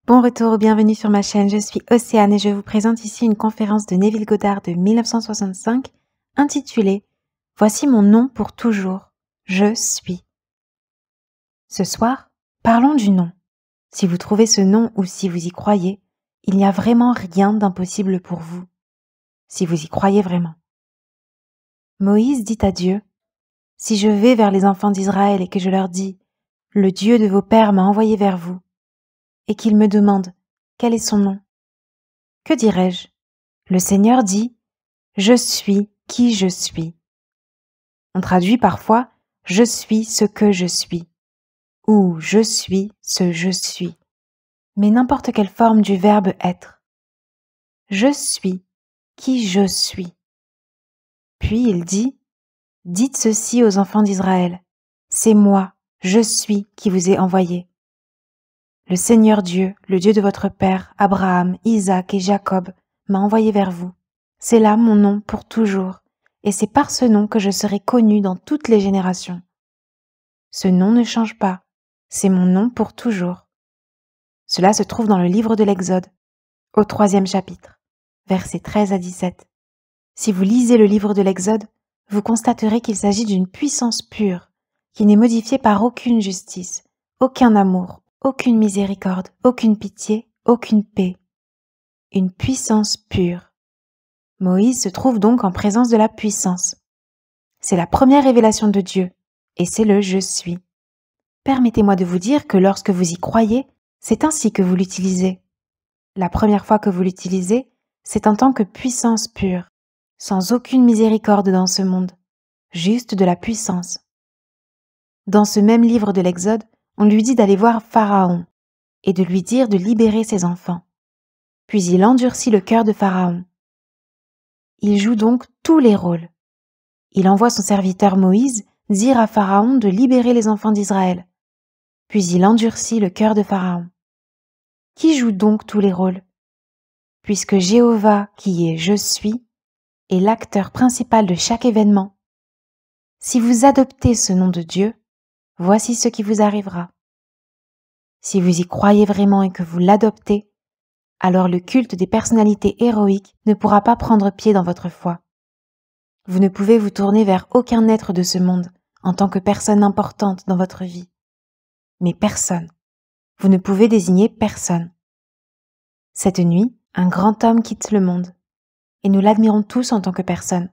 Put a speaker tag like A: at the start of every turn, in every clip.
A: Bon retour ou bienvenue sur ma chaîne, je suis Océane et je vous présente ici une conférence de Neville Goddard de 1965 intitulée « Voici mon nom pour toujours, je suis ». Ce soir, parlons du nom. Si vous trouvez ce nom ou si vous y croyez, il n'y a vraiment rien d'impossible pour vous, si vous y croyez vraiment. Moïse dit à Dieu « Si je vais vers les enfants d'Israël et que je leur dis « Le Dieu de vos pères m'a envoyé vers vous » et qu'ils me demandent « Quel est son nom ?» Que dirais-je? Le Seigneur dit « Je suis qui je suis ». On traduit parfois « Je suis ce que je suis » ou « Je suis ce je suis ». Mais n'importe quelle forme du verbe être. Je suis qui je suis. Puis il dit « Dites ceci aux enfants d'Israël. C'est moi, je suis qui vous ai envoyé. Le Seigneur Dieu, le Dieu de votre père, Abraham, Isaac et Jacob, m'a envoyé vers vous. C'est là mon nom pour toujours, et c'est par ce nom que je serai connu dans toutes les générations. Ce nom ne change pas, c'est mon nom pour toujours. Cela se trouve dans le livre de l'Exode, au 3e chapitre, versets 13 à 17. Si vous lisez le livre de l'Exode, vous constaterez qu'il s'agit d'une puissance pure, qui n'est modifiée par aucune justice, aucun amour, aucune miséricorde, aucune pitié, aucune paix. Une puissance pure. Moïse se trouve donc en présence de la puissance. C'est la première révélation de Dieu, et c'est le « je suis ». Permettez-moi de vous dire que lorsque vous y croyez, c'est ainsi que vous l'utilisez. La première fois que vous l'utilisez, c'est en tant que puissance pure, sans aucune miséricorde dans ce monde, juste de la puissance. Dans ce même livre de l'Exode, on lui dit d'aller voir Pharaon et de lui dire de libérer ses enfants. Puis il endurcit le cœur de Pharaon. Il joue donc tous les rôles. Il envoie son serviteur Moïse dire à Pharaon de libérer les enfants d'Israël. Puis il endurcit le cœur de Pharaon. Qui joue donc tous les rôles? Puisque Jéhovah, qui est « Je suis », est l'acteur principal de chaque événement. Si vous adoptez ce nom de Dieu, voici ce qui vous arrivera. Si vous y croyez vraiment et que vous l'adoptez, alors le culte des personnalités héroïques ne pourra pas prendre pied dans votre foi. Vous ne pouvez vous tourner vers aucun être de ce monde en tant que personne importante dans votre vie. Mais personne. Vous ne pouvez désigner personne. Cette nuit, un grand homme quitte le monde, et nous l'admirons tous en tant que personne.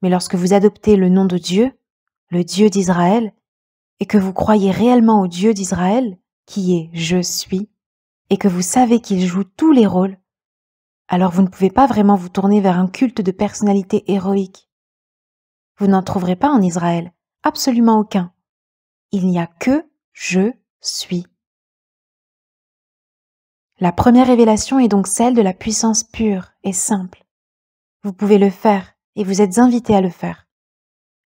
A: Mais lorsque vous adoptez le nom de Dieu, le Dieu d'Israël, et que vous croyez réellement au Dieu d'Israël, qui est « Je suis », et que vous savez qu'il joue tous les rôles, alors vous ne pouvez pas vraiment vous tourner vers un culte de personnalité héroïque. Vous n'en trouverez pas en Israël, absolument aucun. Il n'y a que « Je suis ». La première révélation est donc celle de la puissance pure et simple. Vous pouvez le faire et vous êtes invités à le faire.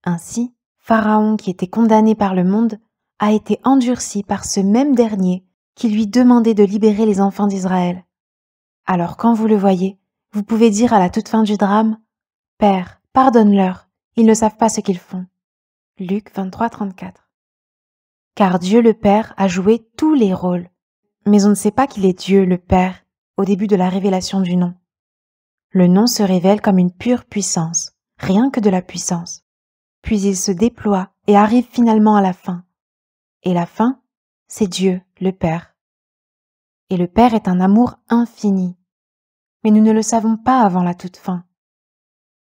A: Ainsi, Pharaon, qui était condamné par le monde, a été endurci par ce même dernier qui lui demandait de libérer les enfants d'Israël. Alors quand vous le voyez, vous pouvez dire à la toute fin du drame « Père, pardonne-leur, ils ne savent pas ce qu'ils font ». Luc 23, 34. Car Dieu le Père a joué tous les rôles. Mais on ne sait pas qu'il est Dieu le Père au début de la révélation du nom. Le nom se révèle comme une pure puissance, rien que de la puissance. Puis il se déploie et arrive finalement à la fin. Et la fin, c'est Dieu, le Père. Et le Père est un amour infini. Mais nous ne le savons pas avant la toute fin.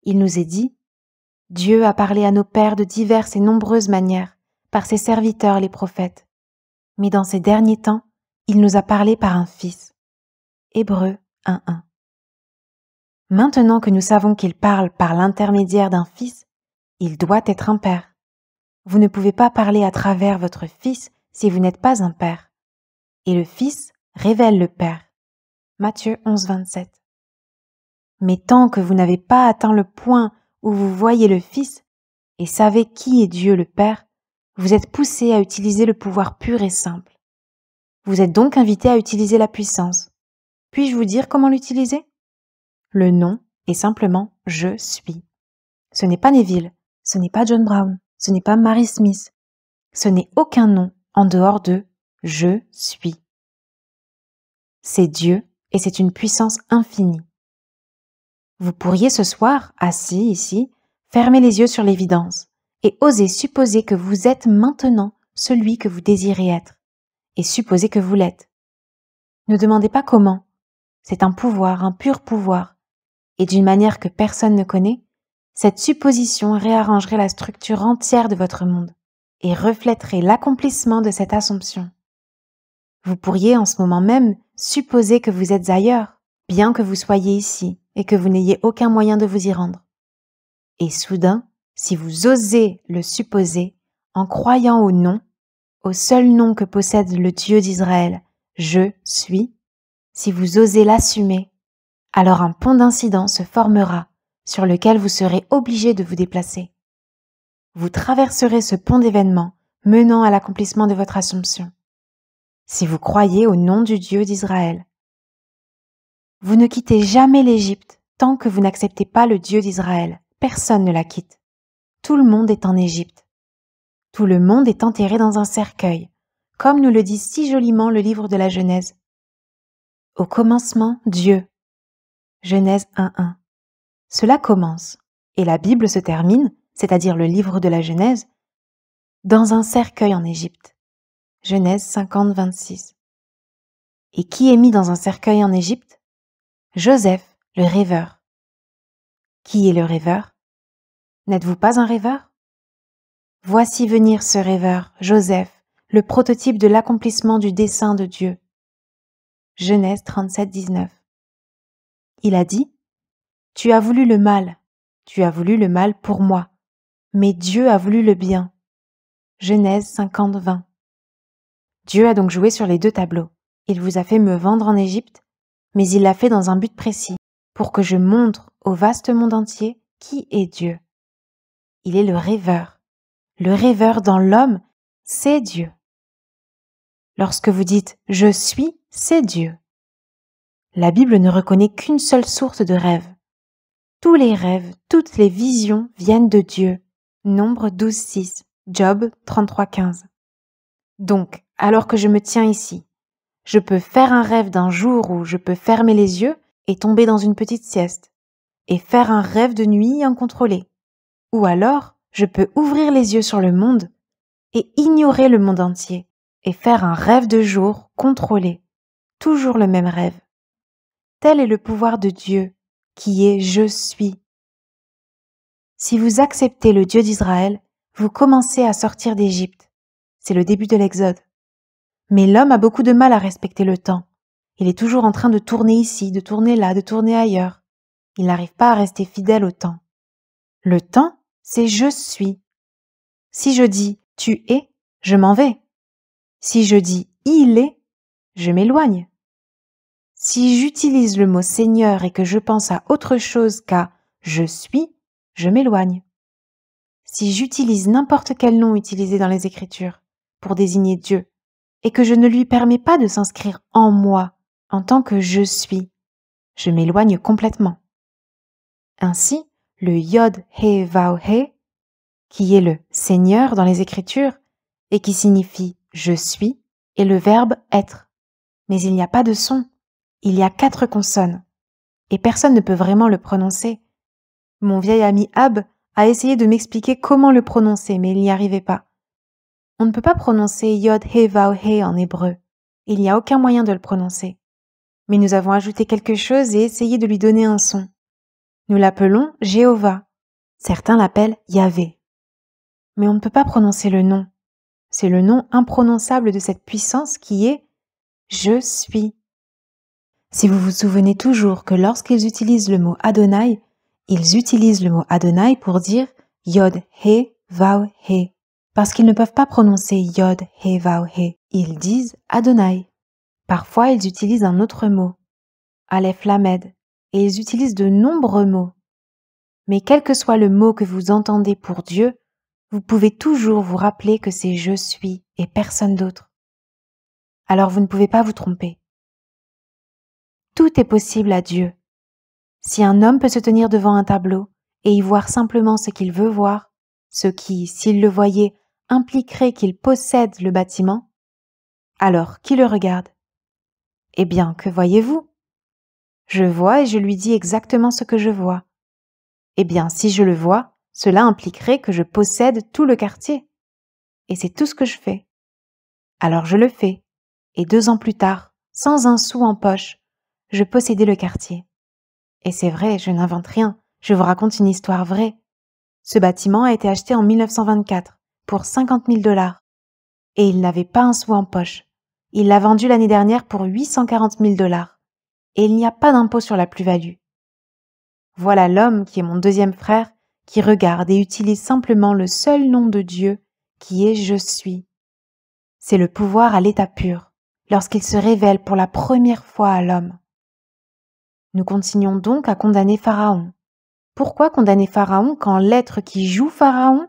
A: Il nous est dit, Dieu a parlé à nos pères de diverses et nombreuses manières, par ses serviteurs les prophètes. Mais dans ces derniers temps, il nous a parlé par un Fils. Hébreux 1:1. Maintenant que nous savons qu'il parle par l'intermédiaire d'un Fils, il doit être un Père. Vous ne pouvez pas parler à travers votre Fils si vous n'êtes pas un Père. Et le Fils révèle le Père. Matthieu 11:27. Mais tant que vous n'avez pas atteint le point où vous voyez le Fils et savez qui est Dieu le Père, vous êtes poussé à utiliser le pouvoir pur et simple. Vous êtes donc invité à utiliser la puissance. Puis-je vous dire comment l'utiliser? Le nom est simplement « Je suis ». Ce n'est pas Neville, ce n'est pas John Brown, ce n'est pas Mary Smith. Ce n'est aucun nom en dehors de « Je suis ». C'est Dieu et c'est une puissance infinie. Vous pourriez ce soir, assis ici, fermer les yeux sur l'évidence et oser supposer que vous êtes maintenant celui que vous désirez être et supposer que vous l'êtes. Ne demandez pas comment. C'est un pouvoir, un pur pouvoir. Et d'une manière que personne ne connaît, cette supposition réarrangerait la structure entière de votre monde et reflèterait l'accomplissement de cette assomption. Vous pourriez en ce moment même supposer que vous êtes ailleurs, bien que vous soyez ici et que vous n'ayez aucun moyen de vous y rendre. Et soudain, si vous osez le supposer, en croyant au nom, au seul nom que possède le Dieu d'Israël, je suis, si vous osez l'assumer, alors un pont d'incident se formera sur lequel vous serez obligé de vous déplacer. Vous traverserez ce pont d'événements menant à l'accomplissement de votre assomption. Si vous croyez au nom du Dieu d'Israël, vous ne quittez jamais l'Égypte tant que vous n'acceptez pas le Dieu d'Israël. Personne ne la quitte. Tout le monde est en Égypte. Tout le monde est enterré dans un cercueil, comme nous le dit si joliment le livre de la Genèse. Au commencement, Dieu. Genèse 1:1. Cela commence, et la Bible se termine, c'est-à-dire le livre de la Genèse, dans un cercueil en Égypte. Genèse 50:26. Et qui est mis dans un cercueil en Égypte? Joseph, le rêveur. Qui est le rêveur? N'êtes-vous pas un rêveur? Voici venir ce rêveur, Joseph, le prototype de l'accomplissement du dessein de Dieu. Genèse 37:19. Il a dit, « Tu as voulu le mal pour moi, mais Dieu a voulu le bien. » Genèse 50:20. Dieu a donc joué sur les deux tableaux. Il vous a fait me vendre en Égypte, mais il l'a fait dans un but précis, pour que je montre au vaste monde entier qui est Dieu. Il est le rêveur. Le rêveur dans l'homme, c'est Dieu. Lorsque vous dites « je suis », c'est Dieu. La Bible ne reconnaît qu'une seule source de rêve. Tous les rêves, toutes les visions viennent de Dieu. Nombre 12:6, Job 33:15. Donc, alors que je me tiens ici, je peux faire un rêve d'un jour où je peux fermer les yeux et tomber dans une petite sieste, et faire un rêve de nuit incontrôlé. Ou alors, je peux ouvrir les yeux sur le monde et ignorer le monde entier, et faire un rêve de jour contrôlé, toujours le même rêve. Tel est le pouvoir de Dieu, qui est « Je suis ». Si vous acceptez le Dieu d'Israël, vous commencez à sortir d'Égypte. C'est le début de l'Exode. Mais l'homme a beaucoup de mal à respecter le temps. Il est toujours en train de tourner ici, de tourner là, de tourner ailleurs. Il n'arrive pas à rester fidèle au temps. Le temps, c'est « je suis ». Si je dis « tu es », je m'en vais. Si je dis « il est », je m'éloigne. Si j'utilise le mot Seigneur et que je pense à autre chose qu'à « je suis », je m'éloigne. Si j'utilise n'importe quel nom utilisé dans les Écritures pour désigner Dieu et que je ne lui permets pas de s'inscrire en moi en tant que « je suis », je m'éloigne complètement. Ainsi, le Yod He Vav He, qui est le Seigneur dans les Écritures et qui signifie « je suis », est le verbe « être ». Mais il n'y a pas de son. Il y a 4 consonnes, et personne ne peut vraiment le prononcer. Mon vieil ami Ab a essayé de m'expliquer comment le prononcer, mais il n'y arrivait pas. On ne peut pas prononcer Yod He Vav He en hébreu. Il n'y a aucun moyen de le prononcer. Mais nous avons ajouté quelque chose et essayé de lui donner un son. Nous l'appelons Jéhovah. Certains l'appellent Yahvé. Mais on ne peut pas prononcer le nom. C'est le nom imprononçable de cette puissance qui est « Je suis ». Si vous vous souvenez toujours que lorsqu'ils utilisent le mot Adonai, ils utilisent le mot Adonai pour dire Yod He Vav He, parce qu'ils ne peuvent pas prononcer Yod He Vav He, ils disent Adonai. Parfois, ils utilisent un autre mot, Aleph Lamed, et ils utilisent de nombreux mots. Mais quel que soit le mot que vous entendez pour Dieu, vous pouvez toujours vous rappeler que c'est « je suis » et personne d'autre. Alors vous ne pouvez pas vous tromper. Tout est possible à Dieu. Si un homme peut se tenir devant un tableau et y voir simplement ce qu'il veut voir, ce qui, s'il le voyait, impliquerait qu'il possède le bâtiment, alors qui le regarde? Eh bien, que voyez-vous? Je vois et je lui dis exactement ce que je vois. Eh bien, si je le vois, cela impliquerait que je possède tout le quartier. Et c'est tout ce que je fais. Alors je le fais. Et 2 ans plus tard, sans un sou en poche, je possédais le quartier. Et c'est vrai, je n'invente rien, je vous raconte une histoire vraie. Ce bâtiment a été acheté en 1924 pour 50 000 $. Et il n'avait pas un sou en poche. Il l'a vendu l'année dernière pour 840 000 $. Et il n'y a pas d'impôt sur la plus-value. Voilà l'homme qui est mon deuxième frère, qui regarde et utilise simplement le seul nom de Dieu, qui est Je suis. C'est le pouvoir à l'état pur, lorsqu'il se révèle pour la première fois à l'homme. Nous continuons donc à condamner Pharaon. Pourquoi condamner Pharaon quand l'être qui joue Pharaon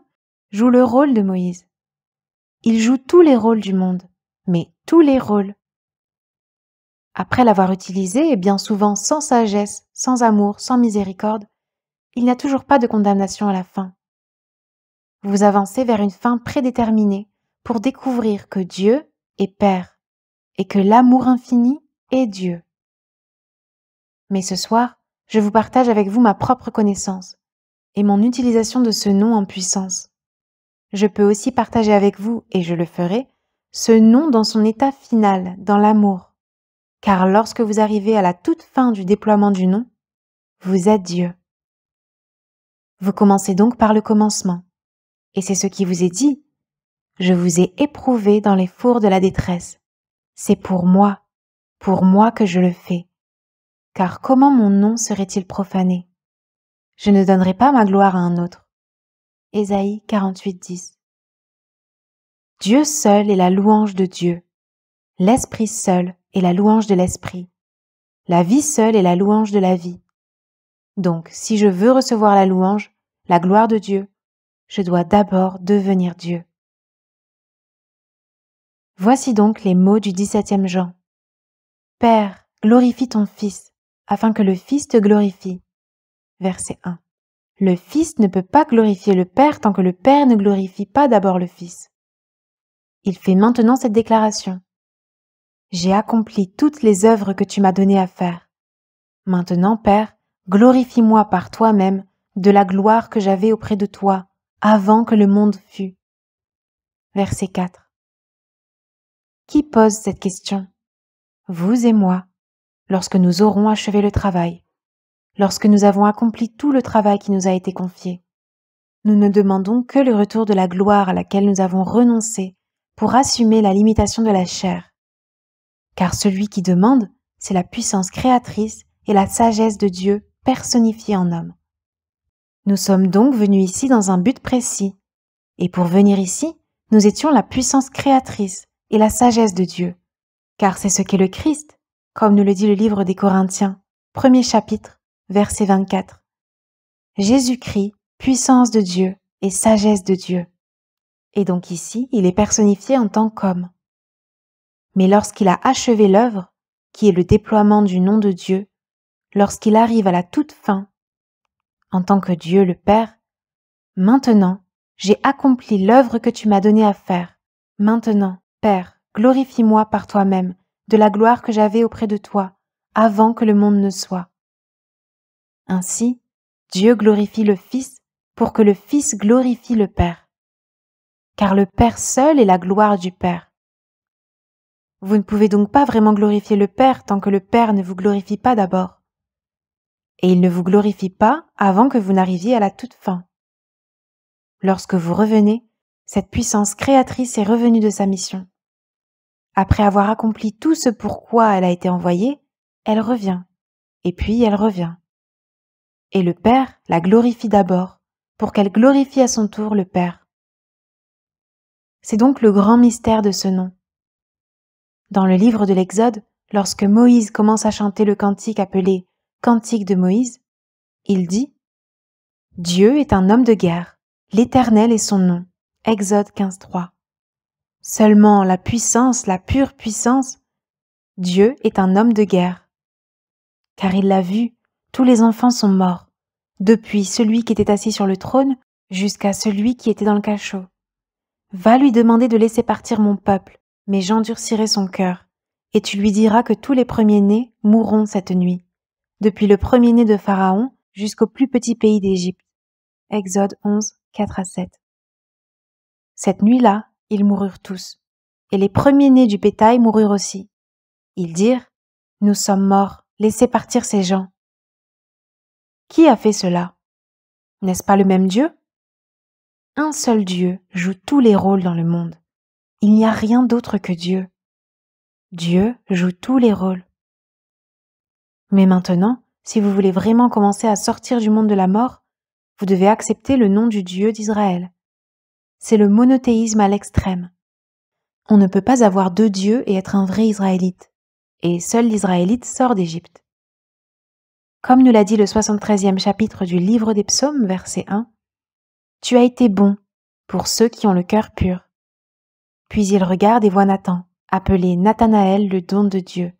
A: joue le rôle de Moïse? Il joue tous les rôles du monde, mais tous les rôles. Après l'avoir utilisé, et bien souvent sans sagesse, sans amour, sans miséricorde, il n'y a toujours pas de condamnation à la fin. Vous avancez vers une fin prédéterminée pour découvrir que Dieu est Père et que l'amour infini est Dieu. Mais ce soir, je vous partage avec vous ma propre connaissance et mon utilisation de ce nom en puissance. Je peux aussi partager avec vous, et je le ferai, ce nom dans son état final, dans l'amour. Car lorsque vous arrivez à la toute fin du déploiement du nom, vous êtes Dieu. Vous commencez donc par le commencement. Et c'est ce qui vous est dit. Je vous ai éprouvé dans les fours de la détresse. C'est pour moi que je le fais. Car comment mon nom serait-il profané? Je ne donnerai pas ma gloire à un autre. Ésaïe 48:10. Dieu seul est la louange de Dieu. L'Esprit seul est la louange de l'Esprit. La vie seule est la louange de la vie. Donc, si je veux recevoir la louange, la gloire de Dieu, je dois d'abord devenir Dieu. Voici donc les mots du 17e Jean. Père, glorifie ton Fils, afin que le Fils te glorifie. Verset 1. Le Fils ne peut pas glorifier le Père tant que le Père ne glorifie pas d'abord le Fils. Il fait maintenant cette déclaration. J'ai accompli toutes les œuvres que tu m'as donné à faire. Maintenant, Père, glorifie-moi par toi-même de la gloire que j'avais auprès de toi avant que le monde fût. Verset 4. Qui pose cette question? Vous et moi, lorsque nous aurons achevé le travail, lorsque nous avons accompli tout le travail qui nous a été confié. Nous ne demandons que le retour de la gloire à laquelle nous avons renoncé pour assumer la limitation de la chair. Car celui qui demande, c'est la puissance créatrice et la sagesse de Dieu personnifiée en homme. Nous sommes donc venus ici dans un but précis. Et pour venir ici, nous étions la puissance créatrice et la sagesse de Dieu. Car c'est ce qu'est le Christ, comme nous le dit le livre des Corinthiens, 1er chapitre, verset 24. Jésus-Christ, puissance de Dieu et sagesse de Dieu. Et donc ici, il est personnifié en tant qu'homme. Mais lorsqu'il a achevé l'œuvre, qui est le déploiement du nom de Dieu, lorsqu'il arrive à la toute fin, en tant que Dieu le Père, maintenant, j'ai accompli l'œuvre que tu m'as donnée à faire. Maintenant, Père, glorifie-moi par toi-même de la gloire que j'avais auprès de toi, avant que le monde ne soit. Ainsi, Dieu glorifie le Fils pour que le Fils glorifie le Père. Car le Père seul est la gloire du Père. Vous ne pouvez donc pas vraiment glorifier le Père tant que le Père ne vous glorifie pas d'abord. Et il ne vous glorifie pas avant que vous n'arriviez à la toute fin. Lorsque vous revenez, cette puissance créatrice est revenue de sa mission. Après avoir accompli tout ce pourquoi elle a été envoyée, elle revient, et puis elle revient. Et le Père la glorifie d'abord, pour qu'elle glorifie à son tour le Père. C'est donc le grand mystère de ce nom. Dans le livre de l'Exode, lorsque Moïse commence à chanter le cantique appelé « Cantique de Moïse », il dit « Dieu est un homme de guerre, l'Éternel est son nom ». Exode 15:3. Seulement la puissance, la pure puissance, Dieu est un homme de guerre. Car il l'a vu, tous les enfants sont morts, depuis celui qui était assis sur le trône jusqu'à celui qui était dans le cachot. Va lui demander de laisser partir mon peuple, mais j'endurcirai son cœur, Et tu lui diras que tous les premiers-nés mourront cette nuit, depuis le premier-né de Pharaon jusqu'au plus petit pays d'Égypte. Exode 11, 4-7. Cette nuit-là, ils moururent tous, et les premiers-nés du bétail moururent aussi. Ils dirent, « Nous sommes morts, laissez partir ces gens. » Qui a fait cela? N'est-ce pas le même Dieu? Un seul Dieu joue tous les rôles dans le monde. Il n'y a rien d'autre que Dieu. Dieu joue tous les rôles. Mais maintenant, si vous voulez vraiment commencer à sortir du monde de la mort, vous devez accepter le nom du Dieu d'Israël. C'est le monothéisme à l'extrême. On ne peut pas avoir deux dieux et être un vrai Israélite. Et seul l'Israélite sort d'Égypte. Comme nous l'a dit le 73e chapitre du livre des Psaumes, verset 1, « Tu as été bon pour ceux qui ont le cœur pur. » Puis il regarde et voit Nathan, appelé Nathanaël le don de Dieu.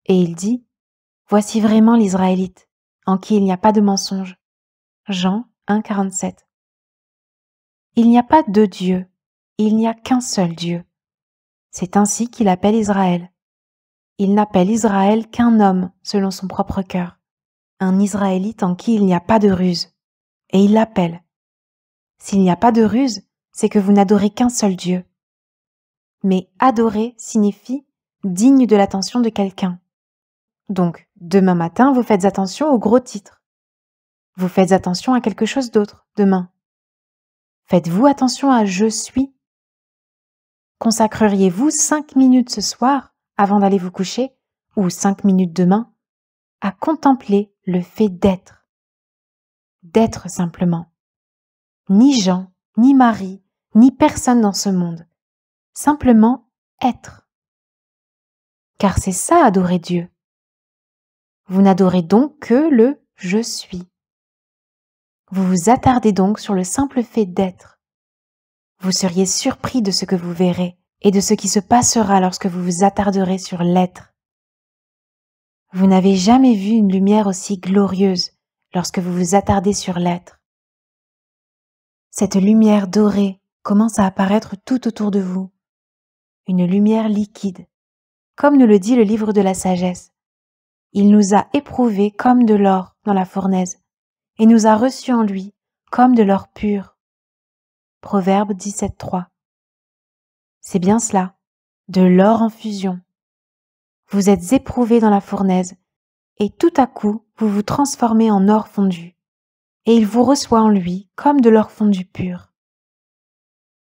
A: Et il dit, « Voici vraiment l'Israélite, en qui il n'y a pas de mensonge. » Jean 1, 47. Il n'y a pas deux dieux, il n'y a qu'un seul Dieu. C'est ainsi qu'il appelle Israël. Il n'appelle Israël qu'un homme selon son propre cœur, un Israélite en qui il n'y a pas de ruse. Et il l'appelle. S'il n'y a pas de ruse, c'est que vous n'adorez qu'un seul Dieu. Mais adorer signifie digne de l'attention de quelqu'un. Donc, demain matin, vous faites attention au gros titre. Vous faites attention à quelque chose d'autre demain. Faites-vous attention à « je suis ». Consacreriez-vous 5 minutes ce soir, avant d'aller vous coucher, ou 5 minutes demain, à contempler le fait d'être. D'être simplement. Ni Jean, ni Marie, ni personne dans ce monde. Simplement être. Car c'est ça adorer Dieu. Vous n'adorez donc que le « je suis ». Vous vous attardez donc sur le simple fait d'être. Vous seriez surpris de ce que vous verrez et de ce qui se passera lorsque vous vous attarderez sur l'être. Vous n'avez jamais vu une lumière aussi glorieuse lorsque vous vous attardez sur l'être. Cette lumière dorée commence à apparaître tout autour de vous. Une lumière liquide, comme nous le dit le livre de la sagesse. Il nous a éprouvés comme de l'or dans la fournaise, et nous a reçus en lui comme de l'or pur. Proverbe 17.3. C'est bien cela, de l'or en fusion. Vous êtes éprouvés dans la fournaise, et tout à coup vous vous transformez en or fondu, et il vous reçoit en lui comme de l'or fondu pur.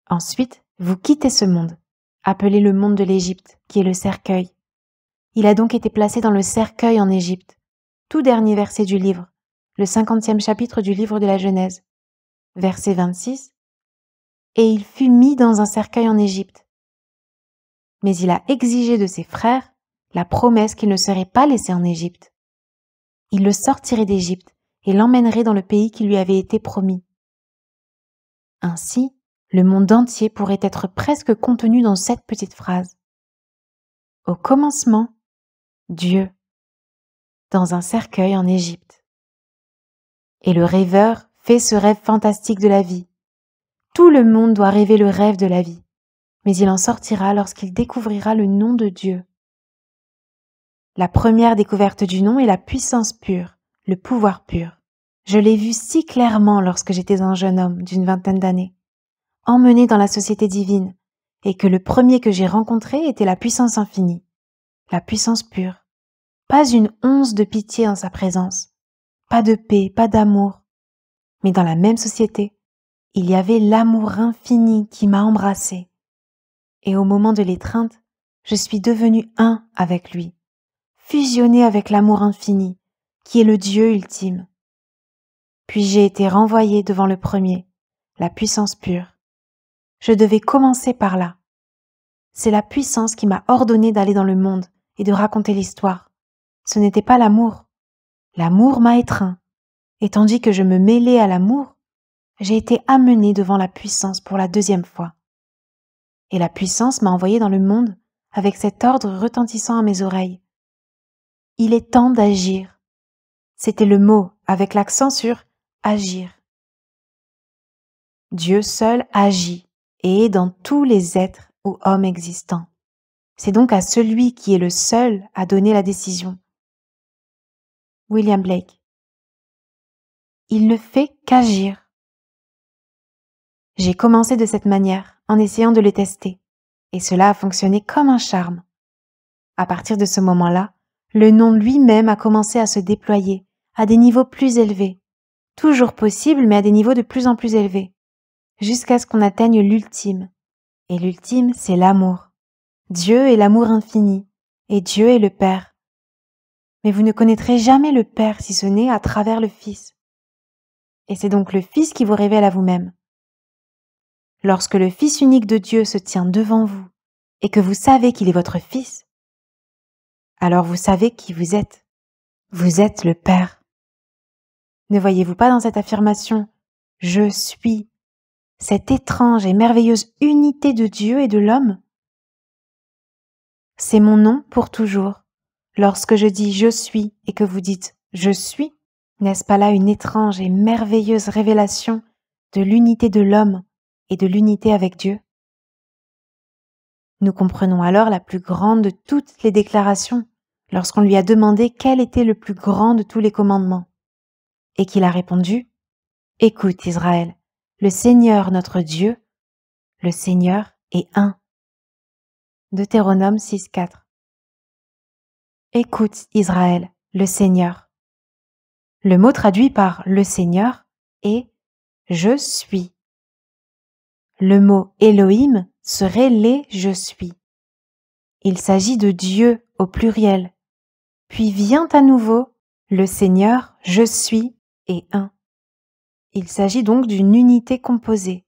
A: Ensuite, vous quittez ce monde, appelé le monde de l'Égypte, qui est le cercueil. Il a donc été placé dans le cercueil en Égypte, tout dernier verset du livre, le 50e chapitre du livre de la Genèse, verset 26, « Et il fut mis dans un cercueil en Égypte. Mais il a exigé de ses frères la promesse qu'il ne serait pas laissé en Égypte. Il le sortirait d'Égypte et l'emmènerait dans le pays qui lui avait été promis. » Ainsi, le monde entier pourrait être presque contenu dans cette petite phrase. Au commencement, Dieu, dans un cercueil en Égypte. Et le rêveur fait ce rêve fantastique de la vie. Tout le monde doit rêver le rêve de la vie, mais il en sortira lorsqu'il découvrira le nom de Dieu. La première découverte du nom est la puissance pure, le pouvoir pur. Je l'ai vu si clairement lorsque j'étais un jeune homme d'une 20aine d'années, emmené dans la société divine, et que le premier que j'ai rencontré était la puissance infinie, la puissance pure. Pas une once de pitié en sa présence, pas de paix, pas d'amour. Mais dans la même société, il y avait l'amour infini qui m'a embrassé. Et au moment de l'étreinte, je suis devenue un avec lui, fusionné avec l'amour infini, qui est le Dieu ultime. Puis j'ai été renvoyée devant le premier, la puissance pure. Je devais commencer par là. C'est la puissance qui m'a ordonné d'aller dans le monde et de raconter l'histoire. Ce n'était pas l'amour. L'amour m'a étreint. Et tandis que je me mêlais à l'amour, j'ai été amenée devant la puissance pour la 2e fois. Et la puissance m'a envoyée dans le monde avec cet ordre retentissant à mes oreilles. Il est temps d'agir. C'était le mot avec l'accent sur agir. Dieu seul agit et est dans tous les êtres ou hommes existants. C'est donc à celui qui est le seul à donner la décision. William Blake. Il ne fait qu'agir. J'ai commencé de cette manière, en essayant de le tester, et cela a fonctionné comme un charme. À partir de ce moment-là, le nom lui-même a commencé à se déployer à des niveaux plus élevés, toujours possible, mais à des niveaux de plus en plus élevés, jusqu'à ce qu'on atteigne l'ultime. Et l'ultime, c'est l'amour. Dieu est l'amour infini, et Dieu est le Père. Mais vous ne connaîtrez jamais le Père si ce n'est à travers le Fils. Et c'est donc le Fils qui vous révèle à vous-même. Lorsque le Fils unique de Dieu se tient devant vous, et que vous savez qu'il est votre Fils, alors vous savez qui vous êtes. Vous êtes le Père. Ne voyez-vous pas dans cette affirmation « Je suis » cette étrange et merveilleuse unité de Dieu et de l'homme? C'est mon nom pour toujours. Lorsque je dis « je suis » et que vous dites « je suis », n'est-ce pas là une étrange et merveilleuse révélation de l'unité de l'homme et de l'unité avec Dieu? Nous comprenons alors la plus grande de toutes les déclarations lorsqu'on lui a demandé quel était le plus grand de tous les commandements, et qu'il a répondu « Écoute Israël, le Seigneur notre Dieu, le Seigneur est un. » Deutéronome 6,4. Écoute Israël, le Seigneur. Le mot traduit par le Seigneur est je suis. Le mot Elohim serait les je suis. Il s'agit de Dieu au pluriel. Puis vient à nouveau le Seigneur, je suis et un. Il s'agit donc d'une unité composée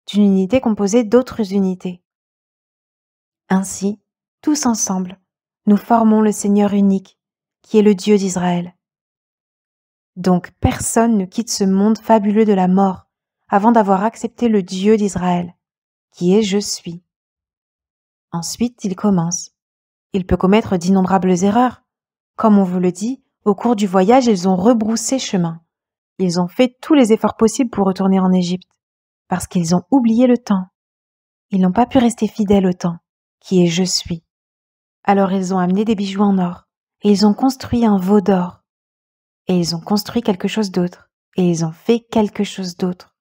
A: d'autres unités. Ainsi, tous ensemble, nous formons le Seigneur unique, qui est le Dieu d'Israël. Donc personne ne quitte ce monde fabuleux de la mort avant d'avoir accepté le Dieu d'Israël, qui est je suis. Ensuite, il commence. Il peut commettre d'innombrables erreurs. Comme on vous le dit, au cours du voyage, ils ont rebroussé chemin. Ils ont fait tous les efforts possibles pour retourner en Égypte, parce qu'ils ont oublié le temps. Ils n'ont pas pu rester fidèles au temps, qui est je suis. Alors ils ont amené des bijoux en or, et ils ont construit un veau d'or. Et ils ont construit quelque chose d'autre, et ils ont fait quelque chose d'autre.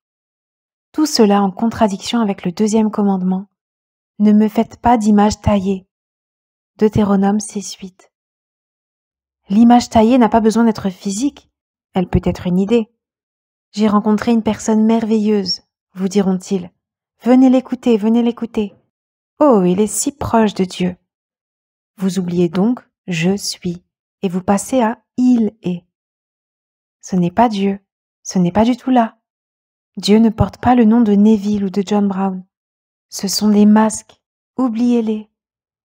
A: Tout cela en contradiction avec le deuxième commandement. Ne me faites pas d'image taillée. Deutéronome 6,8. L'image taillée n'a pas besoin d'être physique, elle peut être une idée. J'ai rencontré une personne merveilleuse, vous diront-ils. Venez l'écouter, venez l'écouter. Oh, il est si proche de Dieu. Vous oubliez donc « je suis » et vous passez à « il est ». Ce n'est pas Dieu, ce n'est pas du tout là. Dieu ne porte pas le nom de Neville ou de John Brown. Ce sont des masques, oubliez-les.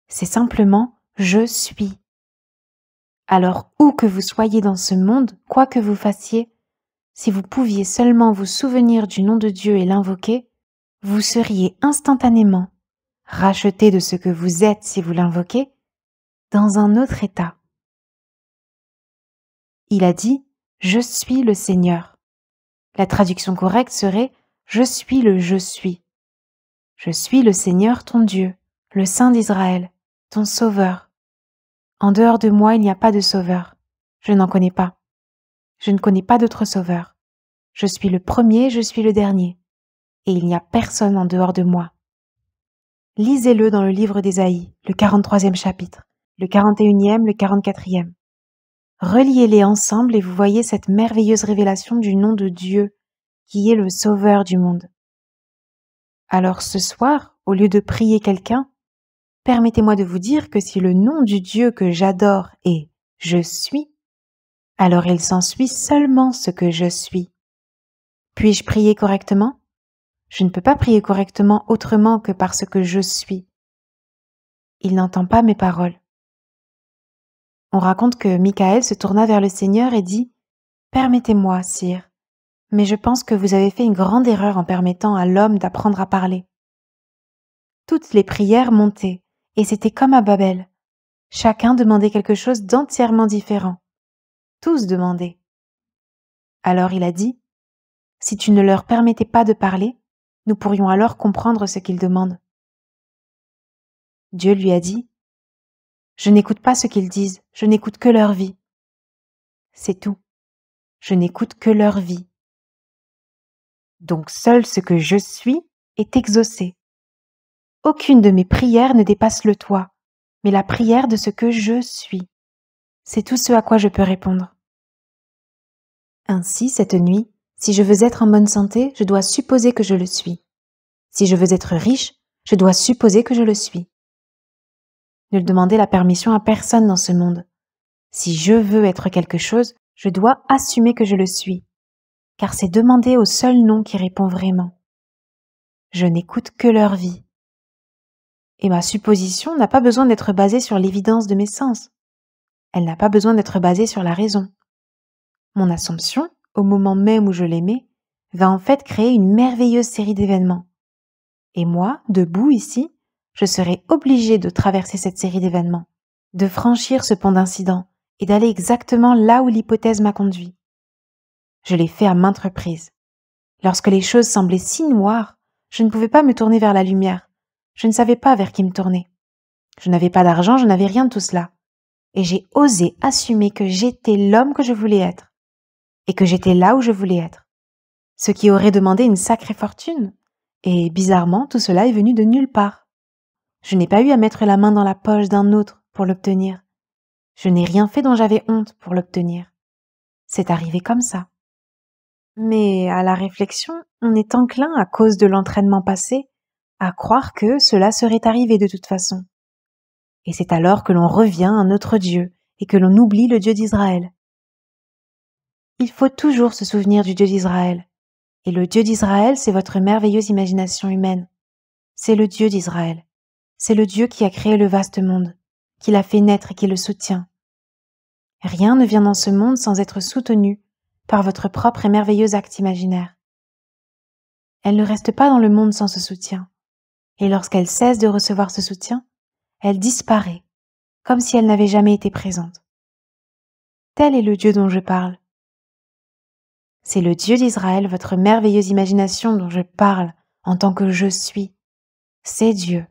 A: C'est simplement « je suis ». Alors où que vous soyez dans ce monde, quoi que vous fassiez, si vous pouviez seulement vous souvenir du nom de Dieu et l'invoquer, vous seriez instantanément, racheté de ce que vous êtes si vous l'invoquez, dans un autre état. Il a dit « Je suis le Seigneur ». La traduction correcte serait « Je suis le je suis ». Je suis le Seigneur ton Dieu, le Saint d'Israël, ton Sauveur. En dehors de moi, il n'y a pas de Sauveur. Je n'en connais pas. Je ne connais pas d'autre Sauveur. Je suis le premier, je suis le dernier. Et il n'y a personne en dehors de moi. Lisez-le dans le livre d'Ésaïe, le 43e chapitre, le 41e, le 44e. Reliez-les ensemble et vous voyez cette merveilleuse révélation du nom de Dieu, qui est le Sauveur du monde. Alors ce soir, au lieu de prier quelqu'un, permettez-moi de vous dire que si le nom du Dieu que j'adore est « Je suis », alors il s'ensuit seulement ce que je suis. Puis-je prier correctement? Je ne peux pas prier correctement autrement que parce que je suis. Il n'entend pas mes paroles. On raconte que Michaël se tourna vers le Seigneur et dit « Permettez-moi, sire, mais je pense que vous avez fait une grande erreur en permettant à l'homme d'apprendre à parler. » Toutes les prières montaient, et c'était comme à Babel. Chacun demandait quelque chose d'entièrement différent. Tous demandaient. Alors il a dit « Si tu ne leur permettais pas de parler, nous pourrions alors comprendre ce qu'ils demandent. » Dieu lui a dit Je n'écoute pas ce qu'ils disent, je n'écoute que leur vie. C'est tout. Je n'écoute que leur vie. Donc seul ce que je suis est exaucé. Aucune de mes prières ne dépasse le toit, mais la prière de ce que je suis. C'est tout ce à quoi je peux répondre. Ainsi, cette nuit, si je veux être en bonne santé, je dois supposer que je le suis. Si je veux être riche, je dois supposer que je le suis. Ne demandez la permission à personne dans ce monde. Si je veux être quelque chose, je dois assumer que je le suis, car c'est demander au seul nom qui répond vraiment. Je n'écoute que leur vie. Et ma supposition n'a pas besoin d'être basée sur l'évidence de mes sens. Elle n'a pas besoin d'être basée sur la raison. Mon assomption, au moment même où je l'aimais, va en fait créer une merveilleuse série d'événements. Et moi, debout ici, je serai obligée de traverser cette série d'événements, de franchir ce pont d'incidents et d'aller exactement là où l'hypothèse m'a conduit. Je l'ai fait à maintes reprises. Lorsque les choses semblaient si noires, je ne pouvais pas me tourner vers la lumière. Je ne savais pas vers qui me tourner. Je n'avais pas d'argent, je n'avais rien de tout cela. Et j'ai osé assumer que j'étais l'homme que je voulais être. Et que j'étais là où je voulais être. Ce qui aurait demandé une sacrée fortune. Et bizarrement, tout cela est venu de nulle part. Je n'ai pas eu à mettre la main dans la poche d'un autre pour l'obtenir. Je n'ai rien fait dont j'avais honte pour l'obtenir. C'est arrivé comme ça. Mais à la réflexion, on est enclin, à cause de l'entraînement passé, à croire que cela serait arrivé de toute façon. Et c'est alors que l'on revient à notre Dieu et que l'on oublie le Dieu d'Israël. Il faut toujours se souvenir du Dieu d'Israël. Et le Dieu d'Israël, c'est votre merveilleuse imagination humaine. C'est le Dieu d'Israël. C'est le Dieu qui a créé le vaste monde, qui l'a fait naître et qui le soutient. Rien ne vient dans ce monde sans être soutenu par votre propre et merveilleux acte imaginaire. Elle ne reste pas dans le monde sans ce soutien. Et lorsqu'elle cesse de recevoir ce soutien, elle disparaît, comme si elle n'avait jamais été présente. Tel est le Dieu dont je parle. C'est le Dieu d'Israël, votre merveilleuse imagination dont je parle en tant que je suis. C'est Dieu.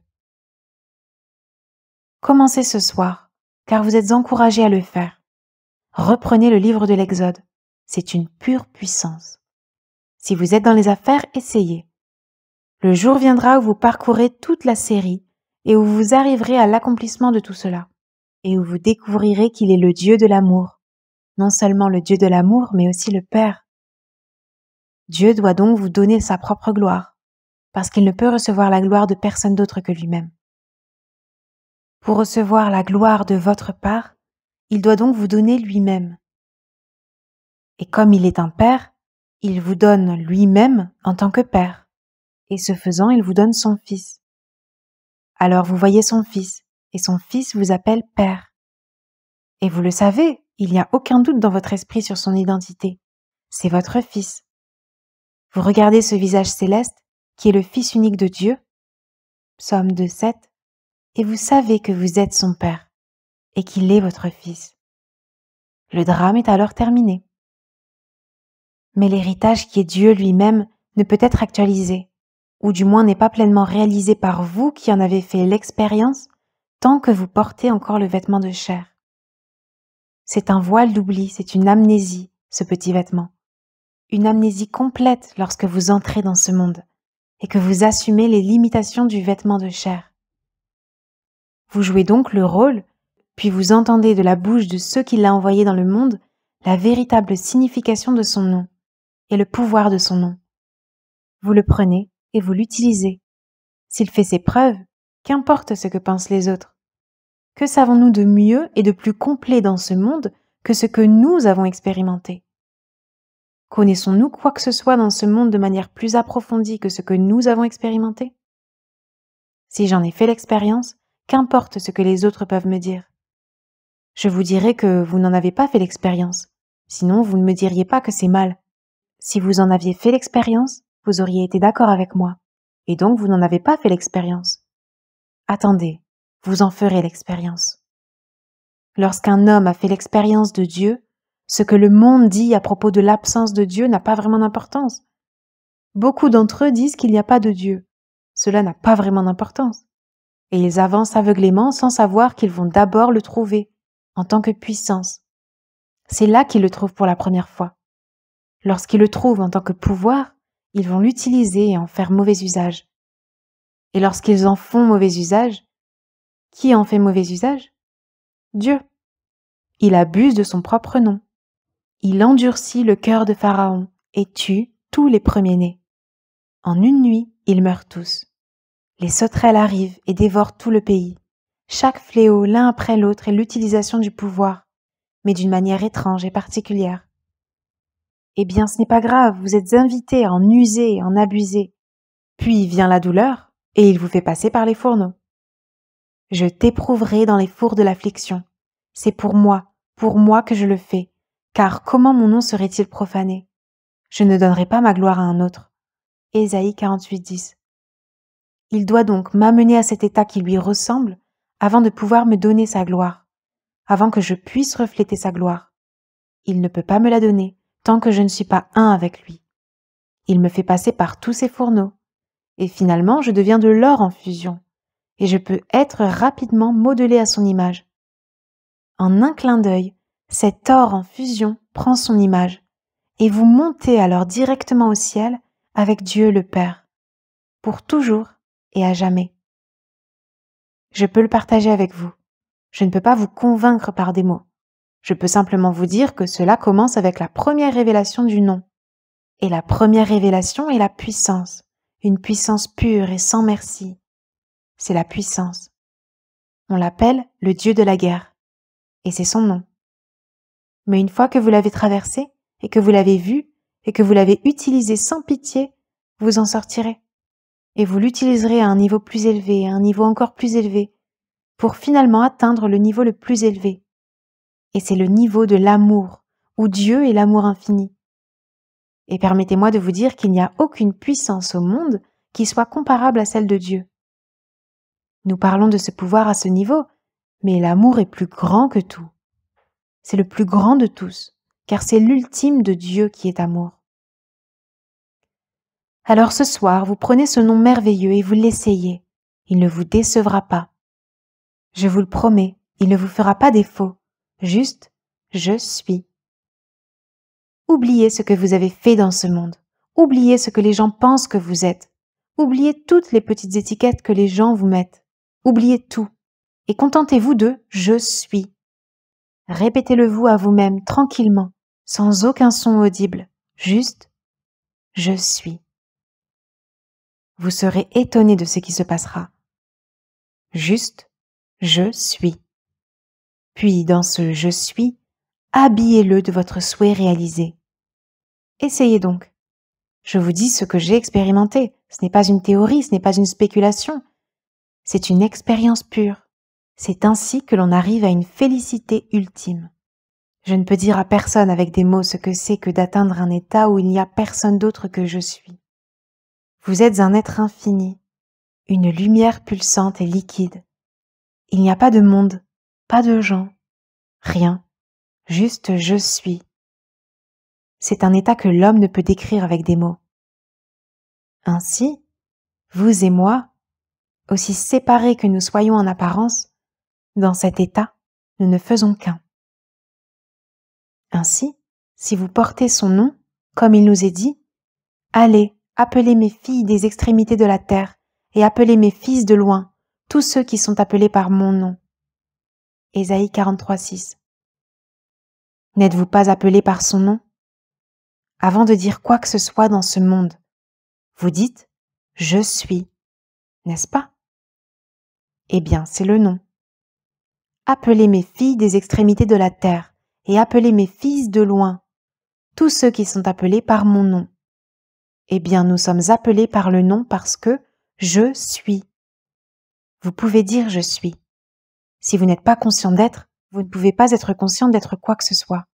A: Commencez ce soir, car vous êtes encouragés à le faire. Reprenez le livre de l'Exode. C'est une pure puissance. Si vous êtes dans les affaires, essayez. Le jour viendra où vous parcourrez toute la série et où vous arriverez à l'accomplissement de tout cela, et où vous découvrirez qu'il est le Dieu de l'amour. Non seulement le Dieu de l'amour, mais aussi le Père. Dieu doit donc vous donner sa propre gloire, parce qu'il ne peut recevoir la gloire de personne d'autre que lui-même. Pour recevoir la gloire de votre part, il doit donc vous donner lui-même. Et comme il est un Père, il vous donne lui-même en tant que Père, et ce faisant, il vous donne son Fils. Alors vous voyez son Fils, et son Fils vous appelle Père. Et vous le savez, il n'y a aucun doute dans votre esprit sur son identité. C'est votre Fils. Vous regardez ce visage céleste, qui est le Fils unique de Dieu, Psaume 2,7, et vous savez que vous êtes son Père, et qu'il est votre Fils. Le drame est alors terminé. Mais l'héritage qui est Dieu lui-même ne peut être actualisé, ou du moins n'est pas pleinement réalisé par vous qui en avez fait l'expérience, tant que vous portez encore le vêtement de chair. C'est un voile d'oubli, c'est une amnésie, ce petit vêtement. Une amnésie complète lorsque vous entrez dans ce monde et que vous assumez les limitations du vêtement de chair. Vous jouez donc le rôle, puis vous entendez de la bouche de ceux qui l'a envoyé dans le monde la véritable signification de son nom et le pouvoir de son nom. Vous le prenez et vous l'utilisez. S'il fait ses preuves, qu'importe ce que pensent les autres. Que savons-nous de mieux et de plus complet dans ce monde que ce que nous avons expérimenté? Connaissons-nous quoi que ce soit dans ce monde de manière plus approfondie que ce que nous avons expérimenté? Si j'en ai fait l'expérience, qu'importe ce que les autres peuvent me dire. Je vous dirai que vous n'en avez pas fait l'expérience, sinon vous ne me diriez pas que c'est mal. Si vous en aviez fait l'expérience, vous auriez été d'accord avec moi, et donc vous n'en avez pas fait l'expérience. Attendez, vous en ferez l'expérience. Lorsqu'un homme a fait l'expérience de Dieu, ce que le monde dit à propos de l'absence de Dieu n'a pas vraiment d'importance. Beaucoup d'entre eux disent qu'il n'y a pas de Dieu. Cela n'a pas vraiment d'importance. et ils avancent aveuglément sans savoir qu'ils vont d'abord le trouver en tant que puissance. C'est là qu'ils le trouvent pour la première fois. Lorsqu'ils le trouvent en tant que pouvoir, ils vont l'utiliser et en faire mauvais usage. Et lorsqu'ils en font mauvais usage, qui en fait mauvais usage? Dieu. Il abuse de son propre nom. Il endurcit le cœur de Pharaon et tue tous les premiers-nés. En une nuit, ils meurent tous. Les sauterelles arrivent et dévorent tout le pays. Chaque fléau, l'un après l'autre, est l'utilisation du pouvoir, mais d'une manière étrange et particulière. Eh bien, ce n'est pas grave, vous êtes invités à en user et en abuser. Puis vient la douleur, et il vous fait passer par les fourneaux. Je t'éprouverai dans les fours de l'affliction. C'est pour moi que je le fais, car comment mon nom serait-il profané? Je ne donnerai pas ma gloire à un autre. Ésaïe 48, 10. Il doit donc m'amener à cet état qui lui ressemble avant de pouvoir me donner sa gloire, avant que je puisse refléter sa gloire. Il ne peut pas me la donner tant que je ne suis pas un avec lui. Il me fait passer par tous ses fourneaux, et finalement je deviens de l'or en fusion, et je peux être rapidement modelé à son image. En un clin d'œil, cet or en fusion prend son image, et vous montez alors directement au ciel avec Dieu le Père, pour toujours et à jamais. Je peux le partager avec vous. Je ne peux pas vous convaincre par des mots. Je peux simplement vous dire que cela commence avec la première révélation du nom. Et la première révélation est la puissance, une puissance pure et sans merci. C'est la puissance. On l'appelle le Dieu de la guerre, et c'est son nom. Mais une fois que vous l'avez traversé, et que vous l'avez vu, et que vous l'avez utilisé sans pitié, vous en sortirez. Et vous l'utiliserez à un niveau plus élevé, à un niveau encore plus élevé, pour finalement atteindre le niveau le plus élevé. Et c'est le niveau de l'amour, où Dieu est l'amour infini. Et permettez-moi de vous dire qu'il n'y a aucune puissance au monde qui soit comparable à celle de Dieu. Nous parlons de ce pouvoir à ce niveau, mais l'amour est plus grand que tout. C'est le plus grand de tous, car c'est l'ultime de Dieu qui est amour. Alors ce soir, vous prenez ce nom merveilleux et vous l'essayez. Il ne vous décevra pas. Je vous le promets, il ne vous fera pas défaut. Juste, je suis. Oubliez ce que vous avez fait dans ce monde. Oubliez ce que les gens pensent que vous êtes. Oubliez toutes les petites étiquettes que les gens vous mettent. Oubliez tout. Et contentez-vous de « je suis ». Répétez-le-vous à vous-même tranquillement, sans aucun son audible. Juste « je suis ». Vous serez étonné de ce qui se passera. Juste « je suis ». Puis dans ce « je suis », habillez-le de votre souhait réalisé. Essayez donc. Je vous dis ce que j'ai expérimenté. Ce n'est pas une théorie, ce n'est pas une spéculation. C'est une expérience pure. C'est ainsi que l'on arrive à une félicité ultime. Je ne peux dire à personne avec des mots ce que c'est que d'atteindre un état où il n'y a personne d'autre que je suis. Vous êtes un être infini, une lumière pulsante et liquide. Il n'y a pas de monde, pas de gens, rien, juste je suis. C'est un état que l'homme ne peut décrire avec des mots. Ainsi, vous et moi, aussi séparés que nous soyons en apparence, dans cet état, nous ne faisons qu'un. Ainsi, si vous portez son nom, comme il nous est dit, allez, appelez mes filles des extrémités de la terre, et appelez mes fils de loin, tous ceux qui sont appelés par mon nom. Ésaïe 43, 6. N'êtes-vous pas appelés par son nom? Avant de dire quoi que ce soit dans ce monde, vous dites « je suis », n'est-ce pas? Eh bien, c'est le nom. Appelez mes filles des extrémités de la terre, et appelez mes fils de loin, tous ceux qui sont appelés par mon nom. Eh bien, nous sommes appelés par le nom parce que je suis. Vous pouvez dire je suis. Si vous n'êtes pas conscient d'être, vous ne pouvez pas être conscient d'être quoi que ce soit.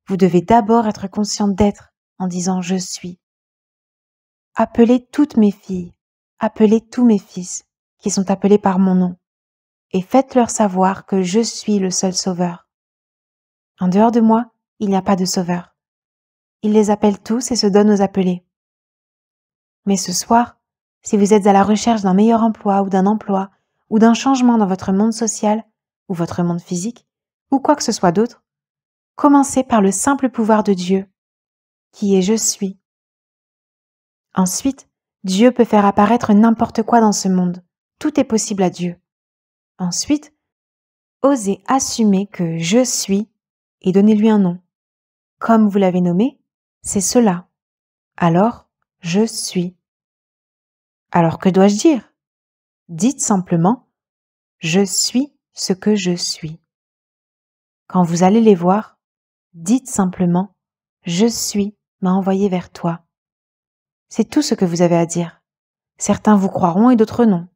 A: Vous devez d'abord être conscient d'être en disant je suis. Appelez toutes mes filles, appelez tous mes fils qui sont appelés par mon nom et faites-leur savoir que je suis le seul sauveur. En dehors de moi, il n'y a pas de sauveur. Il les appelle tous et se donne aux appelés. Mais ce soir, Si vous êtes à la recherche d'un meilleur emploi ou d'un changement dans votre monde social ou votre monde physique ou quoi que ce soit d'autre, commencez par le simple pouvoir de Dieu, qui est je suis. Ensuite, Dieu peut faire apparaître n'importe quoi dans ce monde. Tout est possible à Dieu. Ensuite, osez assumer que je suis et donnez-lui un nom. Comme vous l'avez nommé, c'est cela. Alors, je suis. Alors que dois-je dire? Dites simplement, je suis ce que je suis. Quand vous allez les voir, dites simplement, je suis m'a envoyé vers toi. C'est tout ce que vous avez à dire. Certains vous croiront et d'autres non.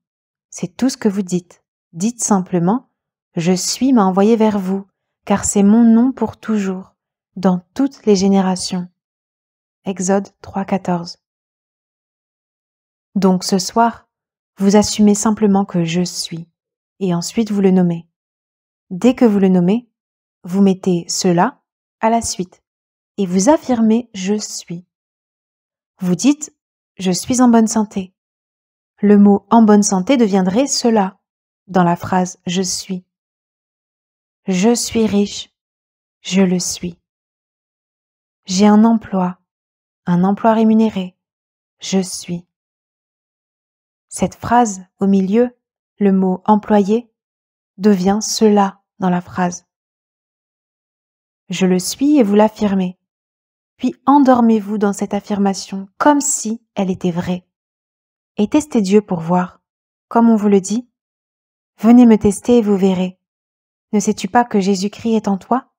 A: C'est tout ce que vous dites. Dites simplement, je suis m'a envoyé vers vous, car c'est mon nom pour toujours, dans toutes les générations. Exode 3,14. Donc ce soir, vous assumez simplement que je suis, et ensuite vous le nommez. Dès que vous le nommez, vous mettez cela à la suite, et vous affirmez je suis. Vous dites je suis en bonne santé. Le mot en bonne santé deviendrait cela dans la phrase je suis. Je suis riche, je le suis. J'ai un emploi rémunéré, je suis. Cette phrase au milieu, le mot employé, devient cela dans la phrase. Je le suis et vous l'affirmez. Puis endormez-vous dans cette affirmation comme si elle était vraie. Et testez Dieu pour voir. Comme on vous le dit, venez me tester et vous verrez. Ne sais-tu pas que Jésus-Christ est en toi?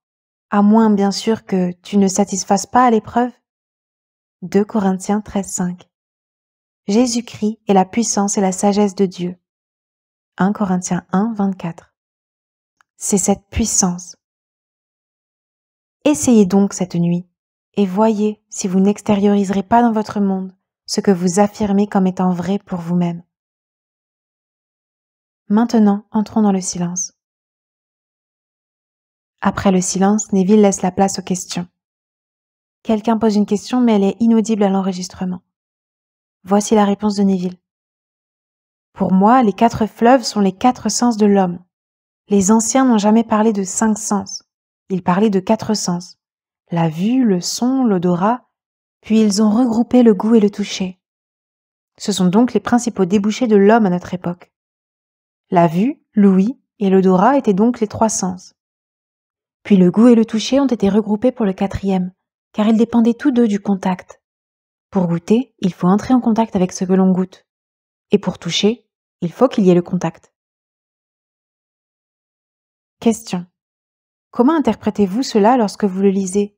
A: À moins, bien sûr, que tu ne satisfasses pas à l'épreuve. 2 Corinthiens 13,5. Jésus-Christ est la puissance et la sagesse de Dieu. 1 Corinthiens 1, 24. C'est cette puissance. Essayez donc cette nuit et voyez si vous n'extérioriserez pas dans votre monde ce que vous affirmez comme étant vrai pour vous-même. Maintenant, entrons dans le silence. Après le silence, Neville laisse la place aux questions. Quelqu'un pose une question, mais elle est inaudible à l'enregistrement. Voici la réponse de Neville. Pour moi, les 4 fleuves sont les 4 sens de l'homme. Les anciens n'ont jamais parlé de 5 sens. Ils parlaient de 4 sens. La vue, le son, l'odorat, puis ils ont regroupé le goût et le toucher. Ce sont donc les principaux débouchés de l'homme à notre époque. La vue, l'ouïe et l'odorat étaient donc les 3 sens. Puis le goût et le toucher ont été regroupés pour le 4e, car ils dépendaient tous deux du contact. Pour goûter, il faut entrer en contact avec ce que l'on goûte. Et pour toucher, il faut qu'il y ait le contact. Question. Comment interprétez-vous cela lorsque vous le lisez?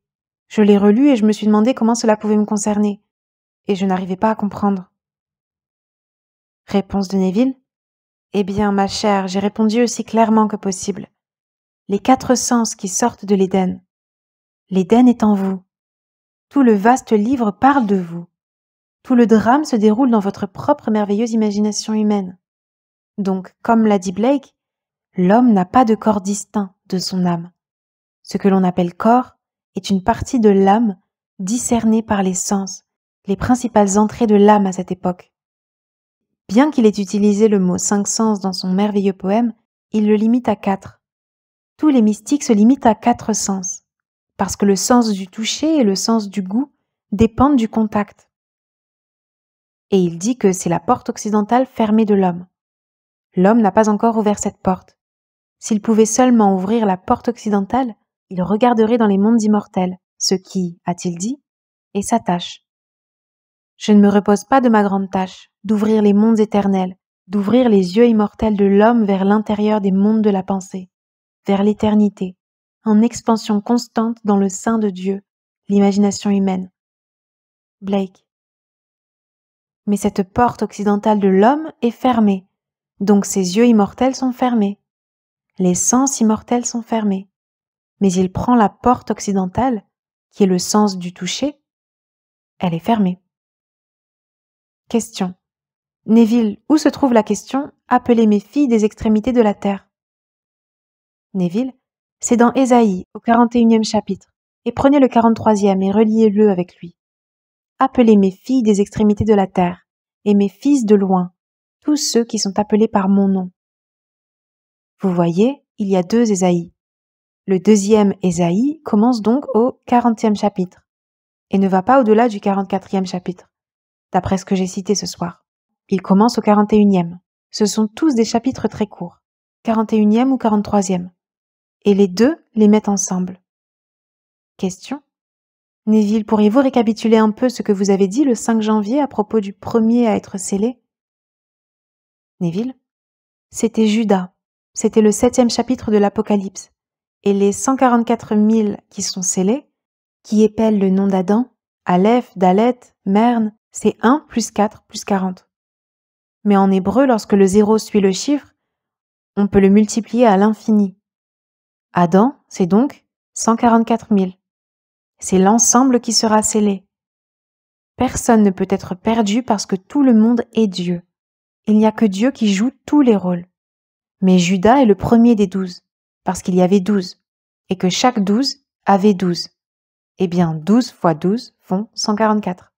A: Je l'ai relu et je me suis demandé comment cela pouvait me concerner, et je n'arrivais pas à comprendre. Réponse de Neville. Eh bien, ma chère, j'ai répondu aussi clairement que possible. Les 4 sens qui sortent de l'Éden. L'Éden est en vous. Tout le vaste livre parle de vous. Tout le drame se déroule dans votre propre merveilleuse imagination humaine. Donc, comme l'a dit Blake, l'homme n'a pas de corps distinct de son âme. Ce que l'on appelle corps est une partie de l'âme discernée par les sens, les principales entrées de l'âme à cette époque. Bien qu'il ait utilisé le mot 5 sens dans son merveilleux poème, il le limite à 4. Tous les mystiques se limitent à 4 sens, parce que le sens du toucher et le sens du goût dépendent du contact. Et il dit que c'est la porte occidentale fermée de l'homme. L'homme n'a pas encore ouvert cette porte. S'il pouvait seulement ouvrir la porte occidentale, il regarderait dans les mondes immortels, ce qui, a-t-il dit, est sa tâche. Je ne me repose pas de ma grande tâche, d'ouvrir les mondes éternels, d'ouvrir les yeux immortels de l'homme vers l'intérieur des mondes de la pensée, vers l'éternité, en expansion constante dans le sein de Dieu, l'imagination humaine. Blake. Mais cette porte occidentale de l'homme est fermée, donc ses yeux immortels sont fermés. Les sens immortels sont fermés. Mais il prend la porte occidentale, qui est le sens du toucher, elle est fermée. Question. Neville, où se trouve la question « Appelez mes filles des extrémités de la terre » Neville, c'est dans Ésaïe, au 41e chapitre, et prenez le 43e et reliez-le avec lui. Appelez mes filles des extrémités de la terre, et mes fils de loin, tous ceux qui sont appelés par mon nom. Vous voyez, il y a 2 Ésaïe. Le 2e Ésaïe commence donc au 40e chapitre et ne va pas au-delà du 44e chapitre, d'après ce que j'ai cité ce soir. Il commence au 41e. Ce sont tous des chapitres très courts, 41e ou 43e, et les deux les mettent ensemble. Question. Neville, pourriez-vous récapituler un peu ce que vous avez dit le 5 janvier à propos du premier à être scellé? Neville. C'était Judas. C'était le 7e chapitre de l'Apocalypse. Et les 144 000 qui sont scellés, qui épellent le nom d'Adam, Aleph, Dalet, Merne, c'est 1 plus 4 plus 40. Mais en hébreu, lorsque le 0 suit le chiffre, on peut le multiplier à l'infini. Adam, c'est donc 144 000. C'est l'ensemble qui sera scellé. Personne ne peut être perdu parce que tout le monde est Dieu. Il n'y a que Dieu qui joue tous les rôles. Mais Judas est le premier des 12, parce qu'il y avait 12, et que chaque 12 avait 12. Eh bien, 12 fois 12 font 144.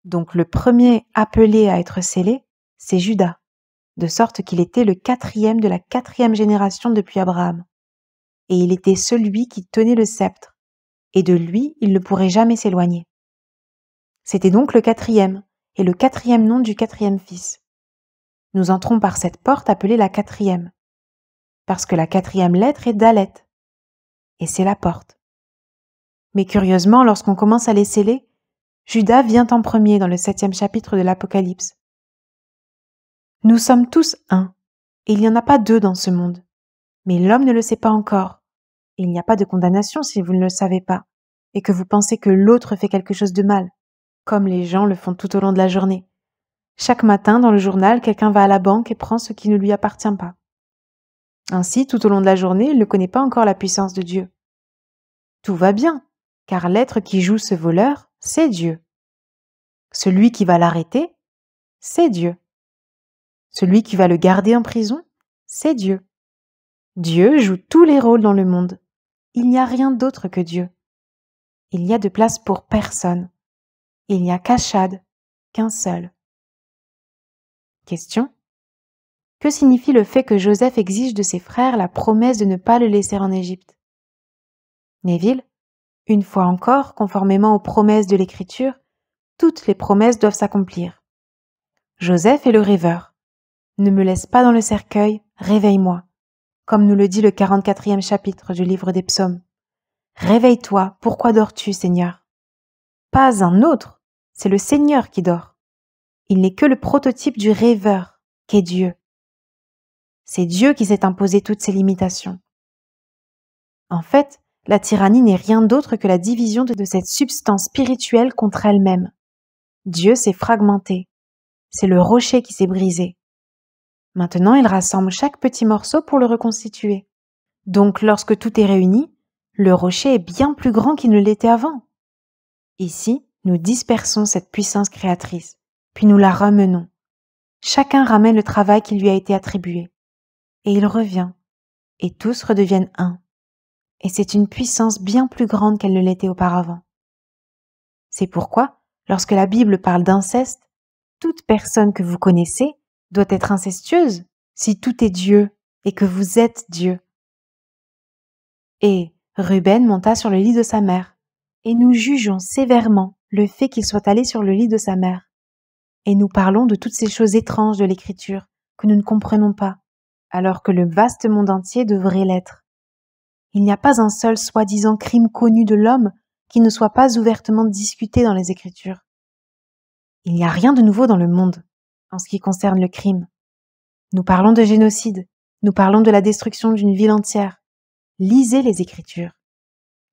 A: Donc le premier appelé à être scellé, c'est Judas, de sorte qu'il était le 4e de la 4e génération depuis Abraham. Et il était celui qui tenait le sceptre, et de lui il ne pourrait jamais s'éloigner. C'était donc le 4e, et le 4e nom du 4e fils. Nous entrons par cette porte appelée la 4e, parce que la 4e lettre est Dalet, et c'est la porte. Mais curieusement, lorsqu'on commence à les sceller, Judas vient en premier dans le 7e chapitre de l'Apocalypse. Nous sommes tous un, et il n'y en a pas 2 dans ce monde. Mais l'homme ne le sait pas encore. Et il n'y a pas de condamnation si vous ne le savez pas, et que vous pensez que l'autre fait quelque chose de mal, comme les gens le font tout au long de la journée. Chaque matin, dans le journal, quelqu'un va à la banque et prend ce qui ne lui appartient pas. Ainsi, tout au long de la journée, il ne connaît pas encore la puissance de Dieu. Tout va bien, car l'être qui joue ce voleur, c'est Dieu. Celui qui va l'arrêter, c'est Dieu. Celui qui va le garder en prison, c'est Dieu. Dieu joue tous les rôles dans le monde. Il n'y a rien d'autre que Dieu. Il n'y a de place pour personne. Il n'y a qu'Achad, qu'un seul. Question. Que signifie le fait que Joseph exige de ses frères la promesse de ne pas le laisser en Égypte? Neville, une fois encore, conformément aux promesses de l'Écriture, toutes les promesses doivent s'accomplir. Joseph est le rêveur. Ne me laisse pas dans le cercueil, réveille-moi, comme nous le dit le 44e chapitre du livre des Psaumes. Réveille-toi, pourquoi dors-tu, Seigneur? Pas un autre, c'est le Seigneur qui dort. Il n'est que le prototype du rêveur, qu'est Dieu. C'est Dieu qui s'est imposé toutes ces limitations. En fait, la tyrannie n'est rien d'autre que la division de cette substance spirituelle contre elle-même. Dieu s'est fragmenté. C'est le rocher qui s'est brisé. Maintenant, il rassemble chaque petit morceau pour le reconstituer. Donc, lorsque tout est réuni, le rocher est bien plus grand qu'il ne l'était avant. Ici, nous dispersons cette puissance créatrice, puis nous la ramenons. Chacun ramène le travail qui lui a été attribué. Et il revient, et tous redeviennent un. Et c'est une puissance bien plus grande qu'elle ne l'était auparavant. C'est pourquoi, lorsque la Bible parle d'inceste, toute personne que vous connaissez doit être incestueuse si tout est Dieu et que vous êtes Dieu. Et Ruben monta sur le lit de sa mère, et nous jugeons sévèrement le fait qu'il soit allé sur le lit de sa mère. Et nous parlons de toutes ces choses étranges de l'Écriture que nous ne comprenons pas, alors que le vaste monde entier devrait l'être. Il n'y a pas un seul soi-disant crime connu de l'homme qui ne soit pas ouvertement discuté dans les Écritures. Il n'y a rien de nouveau dans le monde en ce qui concerne le crime. Nous parlons de génocide, nous parlons de la destruction d'une ville entière. Lisez les Écritures.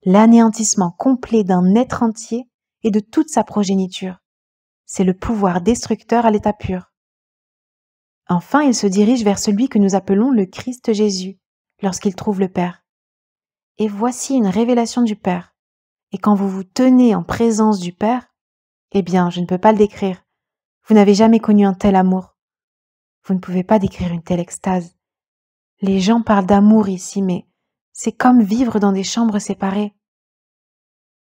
A: L'anéantissement complet d'un être entier et de toute sa progéniture. C'est le pouvoir destructeur à l'état pur. Enfin, il se dirige vers celui que nous appelons le Christ Jésus, lorsqu'il trouve le Père. Et voici une révélation du Père. Et quand vous vous tenez en présence du Père, eh bien, je ne peux pas le décrire. Vous n'avez jamais connu un tel amour. Vous ne pouvez pas décrire une telle extase. Les gens parlent d'amour ici, mais c'est comme vivre dans des chambres séparées.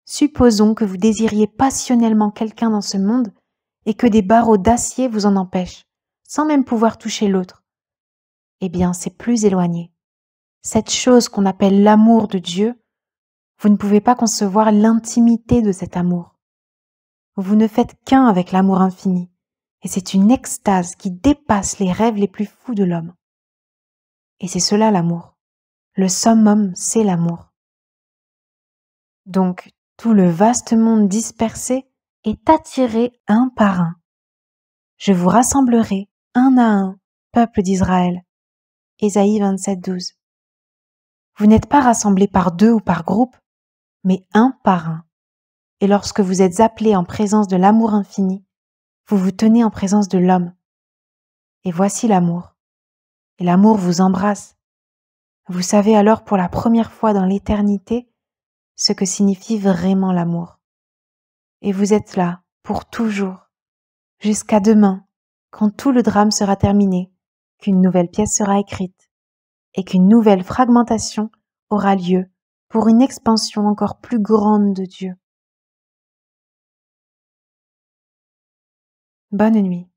A: Supposons que vous désiriez passionnellement quelqu'un dans ce monde et que des barreaux d'acier vous en empêchent, sans même pouvoir toucher l'autre, eh bien c'est plus éloigné. Cette chose qu'on appelle l'amour de Dieu, vous ne pouvez pas concevoir l'intimité de cet amour. Vous ne faites qu'un avec l'amour infini, et c'est une extase qui dépasse les rêves les plus fous de l'homme. Et c'est cela l'amour. Le summum, c'est l'amour. Donc, tout le vaste monde dispersé est attiré un par un. Je vous rassemblerai un à un, peuple d'Israël. Ésaïe 27, 12. Vous n'êtes pas rassemblés par deux ou par groupe, mais un par un. Et lorsque vous êtes appelés en présence de l'amour infini, vous vous tenez en présence de l'homme. Et voici l'amour. Et l'amour vous embrasse. Vous savez alors pour la première fois dans l'éternité ce que signifie vraiment l'amour. Et vous êtes là pour toujours, jusqu'à demain, quand tout le drame sera terminé, qu'une nouvelle pièce sera écrite et qu'une nouvelle fragmentation aura lieu pour une expansion encore plus grande de Dieu. Bonne nuit.